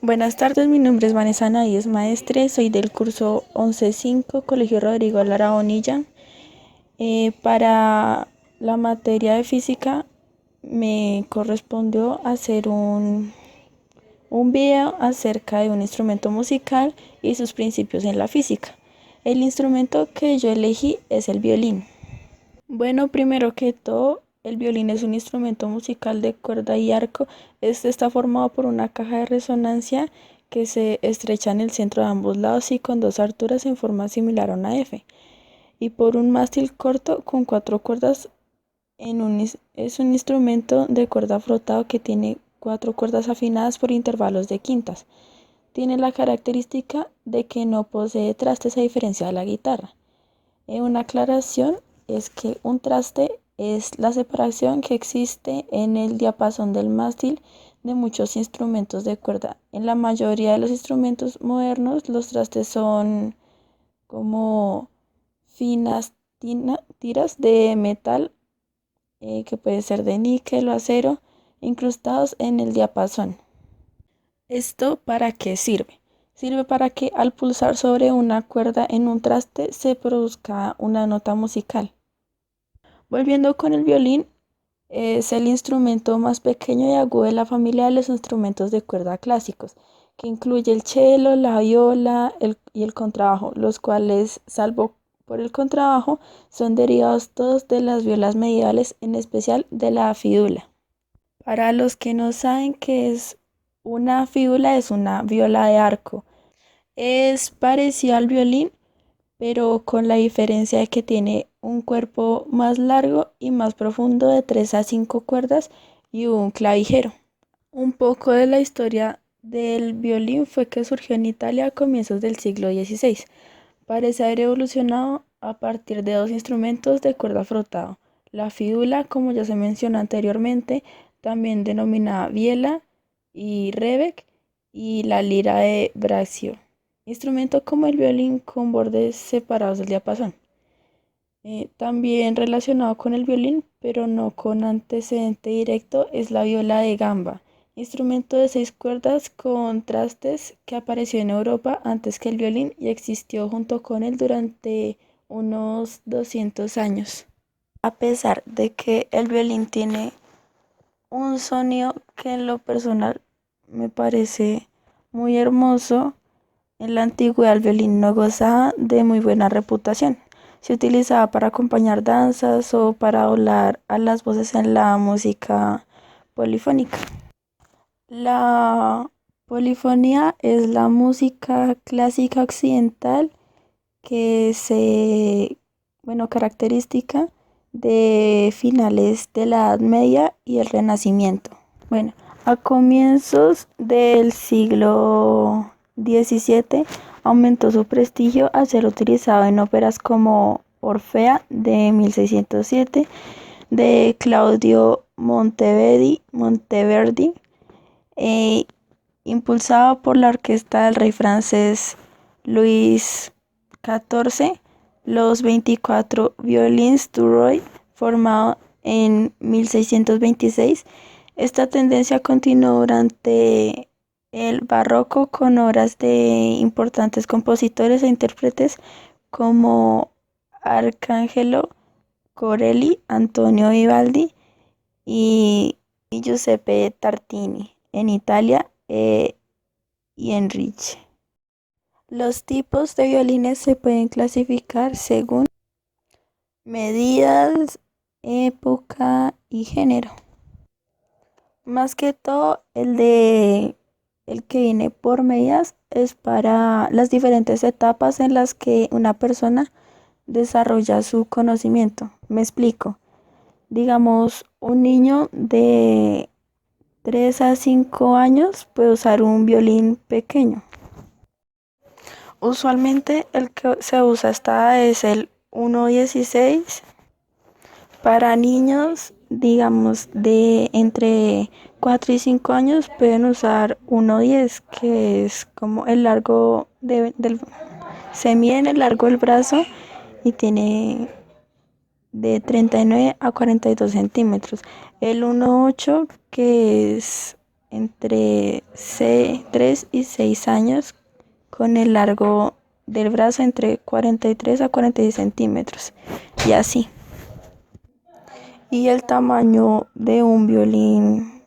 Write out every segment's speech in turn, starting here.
Buenas tardes, mi nombre es Vanessa Anaíes Maestre, soy del curso 11.5, Colegio Rodrigo Lara Bonilla. Para la materia de física me correspondió hacer un video acerca de un instrumento musical y sus principios en la física. El instrumento que yo elegí es el violín. Bueno, primero que todo, el violín es un instrumento musical de cuerda y arco. Este está formado por una caja de resonancia que se estrecha en el centro de ambos lados y con dos alturas en forma similar a una F, y por un mástil corto con cuatro cuerdas. Es un instrumento de cuerda frotado que tiene cuatro cuerdas afinadas por intervalos de quintas. Tiene la característica de que no posee trastes a diferencia de la guitarra. Una aclaración es que un traste es la separación que existe en el diapasón del mástil de muchos instrumentos de cuerda. En la mayoría de los instrumentos modernos, los trastes son como finas tiras de metal, que puede ser de níquel o acero, incrustados en el diapasón. ¿Esto para qué sirve? Sirve para que al pulsar sobre una cuerda en un traste se produzca una nota musical. Volviendo con el violín, es el instrumento más pequeño y agudo de la familia de los instrumentos de cuerda clásicos, que incluye el cello, la viola y el contrabajo, los cuales, salvo por el contrabajo, son derivados todos de las violas medievales, en especial de la fídula. Para los que no saben qué es una fídula, es una viola de arco. Es parecido al violín, pero con la diferencia de que tiene un cuerpo más largo y más profundo de 3 a 5 cuerdas y un clavijero. Un poco de la historia del violín fue que surgió en Italia a comienzos del siglo XVI. Parece haber evolucionado a partir de dos instrumentos de cuerda frotado: la fídula, como ya se mencionó anteriormente, también denominada viela y rebec, y la lira de braccio, instrumento como el violín con bordes separados del diapasón. También relacionado con el violín, pero no con antecedente directo, es la viola de gamba, instrumento de 6 cuerdas con trastes que apareció en Europa antes que el violín y existió junto con él durante unos 200 años. A pesar de que el violín tiene un sonido que en lo personal me parece muy hermoso, en la antigüedad el violín no gozaba de muy buena reputación. Se utilizaba para acompañar danzas o para doblar a las voces en la música polifónica. La polifonía es la música clásica occidental que característica de finales de la Edad Media y el Renacimiento. Bueno, a comienzos del siglo XVII aumentó su prestigio al ser utilizado en óperas como Orfea de 1607 de Claudio Monteverdi, eh, impulsado por la orquesta del rey francés Luis XIV. Los 24 Violins du Roi, formado en 1626. Esta tendencia continuó durante el barroco con obras de importantes compositores e intérpretes como Arcangelo Corelli, Antonio Vivaldi y Giuseppe Tartini en Italia, y en Ricci. Los tipos de violines se pueden clasificar según medidas, época y género. Más que todo, el que viene por medidas es para las diferentes etapas en las que una persona desarrolla su conocimiento. Me explico. Digamos, un niño de 3 a 5 años puede usar un violín pequeño. Usualmente el que se usa hasta es el 1.16. Para niños, digamos, de entre 4 y 5 años pueden usar 1.10, que es como el largo se mide en el largo del brazo y tiene de 39 a 42 centímetros. El 1.8, que es entre 3 y 6 años, con el largo del brazo entre 43 a 46 centímetros y así. Y el tamaño de un violín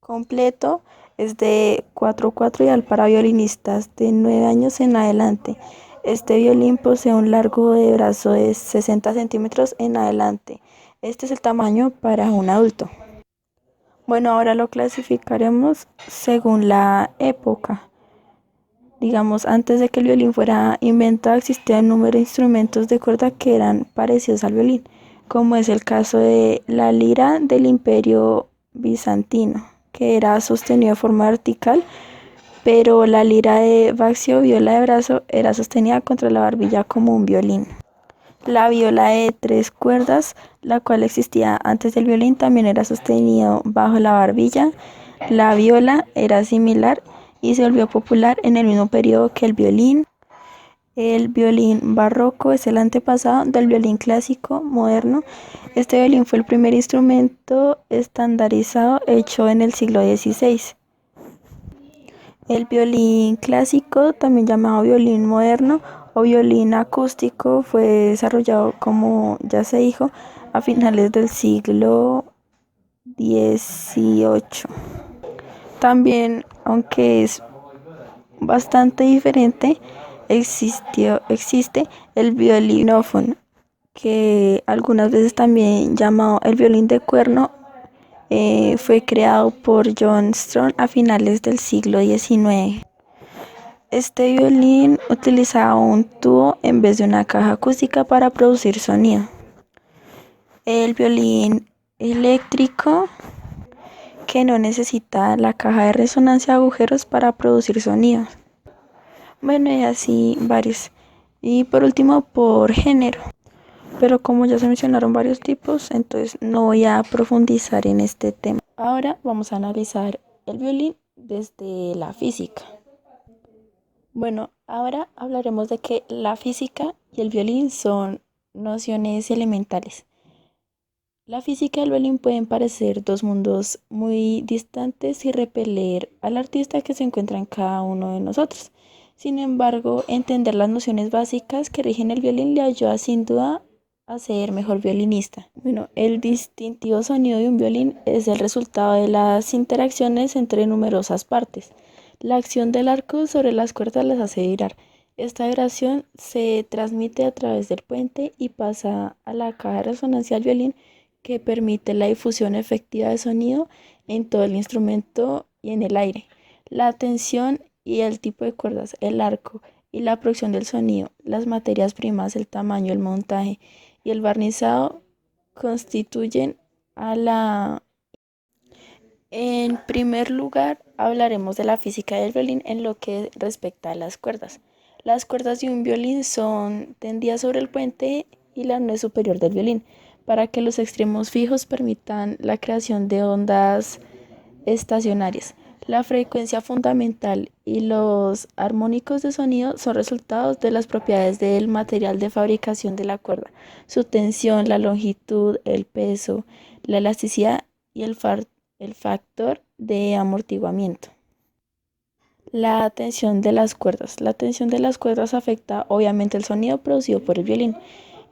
completo es de 4/4 ideal para violinistas de 9 años en adelante. Este violín posee un largo de brazo de 60 centímetros en adelante. Este es el tamaño para un adulto. Bueno, ahora lo clasificaremos según la época. Digamos, antes de que el violín fuera inventado, existían un número de instrumentos de cuerda que eran parecidos al violín, como es el caso de la lira del Imperio Bizantino, que era sostenida de forma vertical, pero la lira de Baccio, viola de brazo, era sostenida contra la barbilla como un violín. La viola de 3 cuerdas, la cual existía antes del violín, también era sostenida bajo la barbilla. La viola era similar y se volvió popular en el mismo periodo que el violín. El violín barroco es el antepasado del violín clásico moderno. Este violín fue el primer instrumento estandarizado hecho en el siglo XVI. El violín clásico, también llamado violín moderno o violín acústico, fue desarrollado, como ya se dijo, a finales del siglo XVIII. También, aunque es bastante diferente, existe el violinófono, que algunas veces también llamado el violín de cuerno. Fue creado por John Strong a finales del siglo XIX. Este violín utilizaba un tubo en vez de una caja acústica para producir sonido. El violín eléctrico, que no necesita la caja de resonancia de agujeros para producir sonido. Bueno, y así varios. Y por último, por género. Pero como ya se mencionaron varios tipos, entonces no voy a profundizar en este tema. Ahora vamos a analizar el violín desde la física. Bueno, ahora hablaremos de que la física y el violín son nociones elementales. La física y el violín pueden parecer dos mundos muy distantes y repeler al artista que se encuentra en cada uno de nosotros. Sin embargo, entender las nociones básicas que rigen el violín le ayuda sin duda a ser mejor violinista. Bueno, el distintivo sonido de un violín es el resultado de las interacciones entre numerosas partes. La acción del arco sobre las cuerdas las hace vibrar. Esta vibración se transmite a través del puente y pasa a la caja de resonancia del violín, que permite la difusión efectiva de sonido en todo el instrumento y en el aire. La tensión y el tipo de cuerdas, el arco y la producción del sonido, las materias primas, el tamaño, el montaje y el barnizado constituyen a la... En primer lugar, hablaremos de la física del violín en lo que respecta a las cuerdas. Las cuerdas de un violín son tendidas sobre el puente y la nuez superior del violín, para que los extremos fijos permitan la creación de ondas estacionarias. La frecuencia fundamental y los armónicos de sonido son resultados de las propiedades del material de fabricación de la cuerda, su tensión, la longitud, el peso, la elasticidad y el factor de amortiguamiento. La tensión de las cuerdas. La tensión de las cuerdas afecta obviamente el sonido producido por el violín.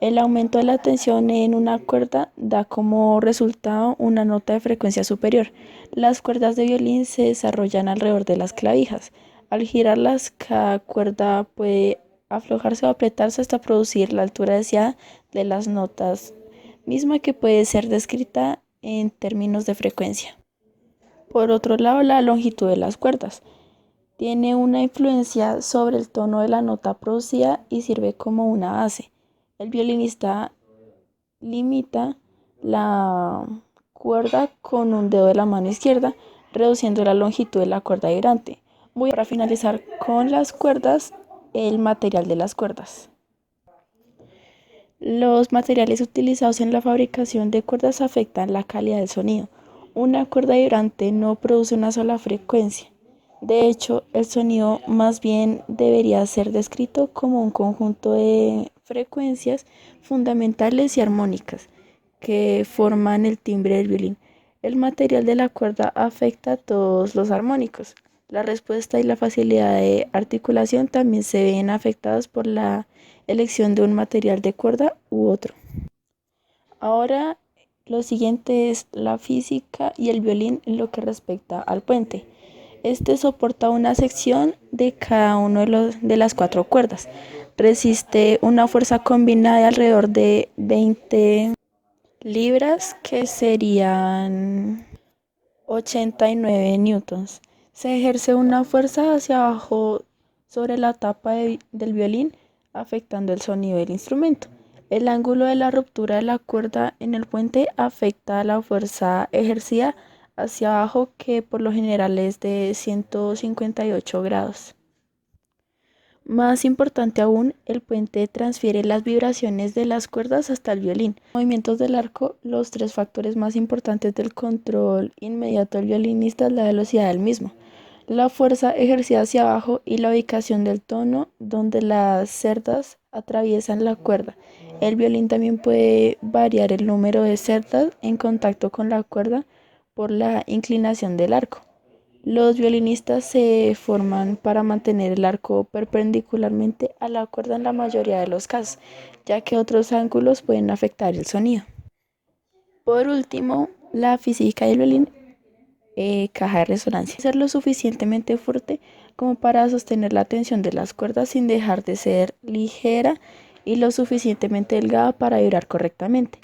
El aumento de la tensión en una cuerda da como resultado una nota de frecuencia superior. Las cuerdas de violín se desarrollan alrededor de las clavijas. Al girarlas, cada cuerda puede aflojarse o apretarse hasta producir la altura deseada de las notas, misma que puede ser descrita en términos de frecuencia. Por otro lado, la longitud de las cuerdas tiene una influencia sobre el tono de la nota producida y sirve como una base. El violinista limita la cuerda con un dedo de la mano izquierda, reduciendo la longitud de la cuerda vibrante. Voy a finalizar con las cuerdas, el material de las cuerdas. Los materiales utilizados en la fabricación de cuerdas afectan la calidad del sonido. Una cuerda vibrante no produce una sola frecuencia. De hecho, el sonido más bien debería ser descrito como un conjunto de frecuencias fundamentales y armónicas que forman el timbre del violín. El material de la cuerda afecta a todos los armónicos. La respuesta y la facilidad de articulación también se ven afectadas por la elección de un material de cuerda u otro. Ahora, lo siguiente es la física y el violín en lo que respecta al puente. Este soporta una sección de cada uno de las cuatro cuerdas. Resiste una fuerza combinada de alrededor de 20 libras, que serían 89 newtons. Se ejerce una fuerza hacia abajo sobre la tapa del violín, afectando el sonido del instrumento. El ángulo de la ruptura de la cuerda en el puente afecta a la fuerza ejercida hacia abajo, que por lo general es de 158 grados. Más importante aún, el puente transfiere las vibraciones de las cuerdas hasta el violín. Movimientos del arco, los tres factores más importantes del control inmediato del violinista es la velocidad del mismo, la fuerza ejercida hacia abajo y la ubicación del tono donde las cerdas atraviesan la cuerda. El violín también puede variar el número de cerdas en contacto con la cuerda por la inclinación del arco. Los violinistas se forman para mantener el arco perpendicularmente a la cuerda en la mayoría de los casos, ya que otros ángulos pueden afectar el sonido. Por último, la física del violín, caja de resonancia. Ser lo suficientemente fuerte como para sostener la tensión de las cuerdas sin dejar de ser ligera, y lo suficientemente delgada para vibrar correctamente.